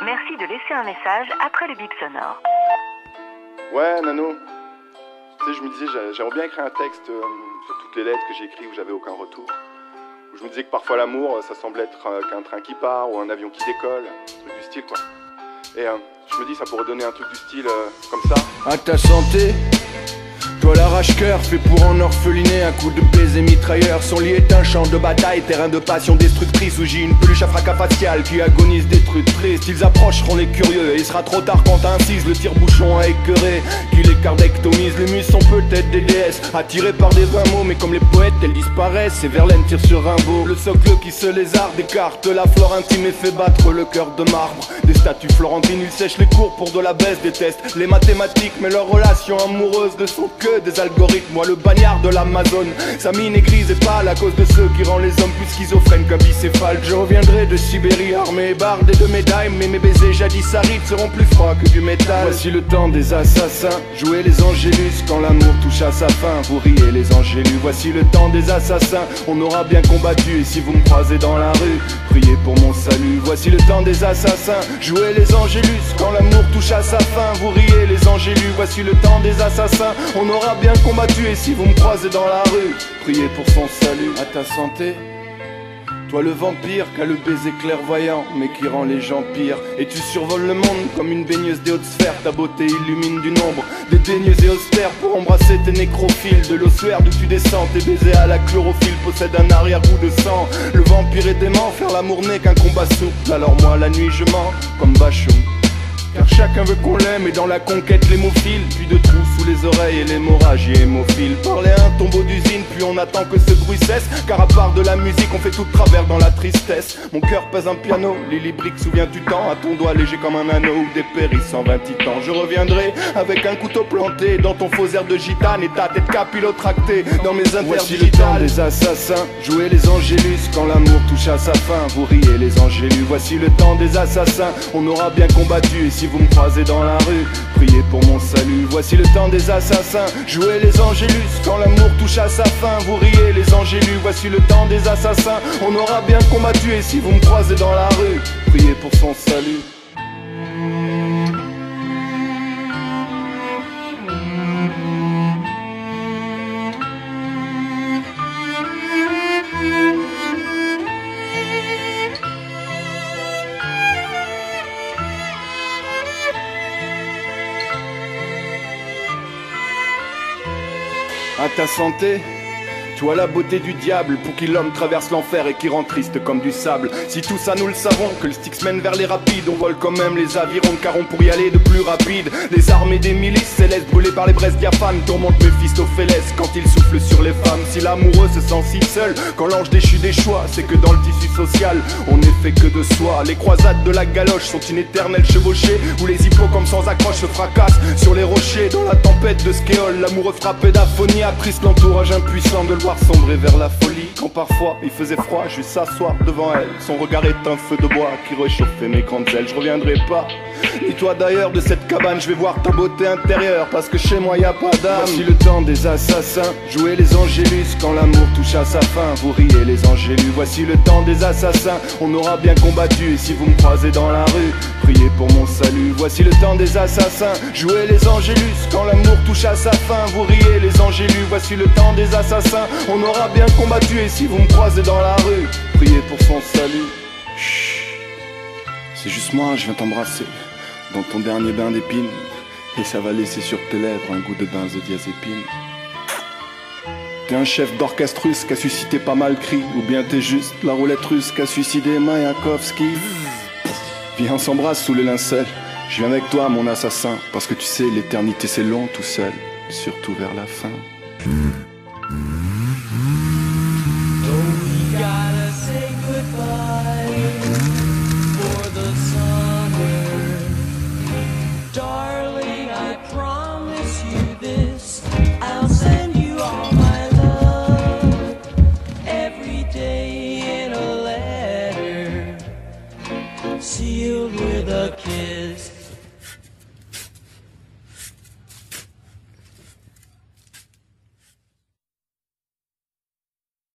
Merci de laisser un message après le bip sonore. Ouais, Nano. Tu sais, je me disais, j'aimerais bien écrire un texte sur toutes les lettres que j'ai écrites où j'avais aucun retour. Où je me disais que parfois l'amour, ça semble être qu'un train qui part ou un avion qui décolle. Un truc du style, quoi. Et je me dis, ça pourrait donner un truc du style comme ça. À ta santé, toi l'arrache-cœur fait pour en orpheliner. Un coup de baiser mitrailleur, son lit est un champ de bataille, terrain de passion destructrice où j'ai une peluche à fracas facial qui agonise des trucs tristes. Ils approcheront les curieux et il sera trop tard quand incise le tire-bouchon à écœurer qui les cardectomise. Les mus sont peut-être des déesses attirées par des vains mots, mais comme les poètes elles disparaissent, et Verlaine tire sur Rimbaud. Le socle qui se lézarde écarte la flore intime et fait battre le cœur de marbre. Des statues florentines, ils sèchent les cours pour de la baisse, détestent les mathématiques, mais leurs relations amoureuses ne sont que des algorithmes. Moi le bagnard de l'Amazone, sa mine est grise et pâle à cause de ceux qui rendent les hommes plus schizophrènes qu'un bicéphale. Je reviendrai de Sibérie armé et bardé de médailles, mais mes baisers jadis arides seront plus froids que du métal. Voici le temps des assassins, jouez les angélus quand l'amour touche à sa fin. Vous riez les angélus, voici le temps des assassins. On aura bien combattu et si vous me croisez dans la rue, priez pour mon salut. Voici le temps des assassins, jouez les angélus quand l'amour touche à sa fin. Vous riez les angélus, voici le temps des assassins. On aura bien combattu et si vous me croisez dans la rue, priez pour son salut. À ta santé, toi le vampire qu'a le baiser clairvoyant mais qui rend les gens pires. Et tu survoles le monde comme une baigneuse des hautes sphères. Ta beauté illumine du nombre, dédaigneuse et austère pour embrasser tes nécrophiles. De l'ossuaire d'où tu descends, tes baisers à la chlorophylle possèdent un arrière-goût de sang. Le vampire est dément, faire l'amour n'est qu'un combat souple. Alors moi la nuit je mens comme Bachung. Car chacun veut qu'on l'aime et dans la conquête l'hémophile. Puis de trous sous les oreilles et l'hémorragie hémophile. Parler à un tombeau d'usine puis on attend que ce bruit cesse. Car à part de la musique on fait tout de travers dans la tristesse. Mon cœur pèse un piano, Lily Brick souviens-tu tant. À ton doigt léger comme un anneau ou des péris 120 titans. Je reviendrai avec un couteau planté dans ton faux air de gitane et ta tête capillotractée dans mes interdigitales. Voici le temps des assassins, jouez les angélus quand l'amour touche à sa fin. Vous riez les angélus, voici le temps des assassins. On aura bien combattu et si vous me croisez dans la rue, priez pour mon salut. Voici le temps des assassins, jouez les angélus quand l'amour touche à sa fin. Vous riez les angélus, voici le temps des assassins. On aura bien combattu et si vous me croisez dans la rue, priez pour son salut. À ta santé, tu as la beauté du diable pour qui l'homme traverse l'enfer et qui rend triste comme du sable. Si tout ça nous le savons, que le Styx mène vers les rapides, on vole quand même les avirons car on pour y aller de plus rapide. Les armées des milices célestes brûlées par les braises diaphanes tourmentent Méphistophélès quand il souffle sur les femmes. Si l'amoureux se sent si seul quand l'ange déchu des choix, c'est que dans le tissu social on n'est fait que de soi. Les croisades de la galoche sont une éternelle chevauchée où les hippocampes sans accroche se fracassent sur les rochers. Dans la tempête de Skéole, l'amoureux frappé d'aphonie attriste l'entourage impuissant de le voir sombrer vers la folie. Quand parfois il faisait froid, juste s'asseoir devant elle. Son regard est un feu de bois qui réchauffait mes grandes ailes. Je reviendrai pas, ni toi d'ailleurs de cette cabane. Je vais voir ta beauté intérieure parce que chez moi y a pas d'âme. Voici le temps des assassins, jouez les angélus quand l'amour touche à sa fin. Vous riez les angélus, voici le temps des assassins. On aura bien combattu et si vous me croisez dans la rue, priez pour mon salut. Voici le temps des assassins, jouez les angélus quand l'amour touche à sa fin. Vous riez les angélus, voici le temps des assassins. On aura bien combattu et si vous me croisez dans la rue, priez pour son salut. Chut, c'est juste moi, je viens t'embrasser dans ton dernier bain d'épines. Et ça va laisser sur tes lèvres un goût de benzodiazépine. T'es un chef d'orchestre russe qui a suscité pas mal de cris, ou bien t'es juste la roulette russe qui a suicidé Mayakovsky. Viens, on s'embrasse sous les lincelles. Je viens avec toi, mon assassin, parce que tu sais, l'éternité c'est long tout seul, surtout vers la fin. See you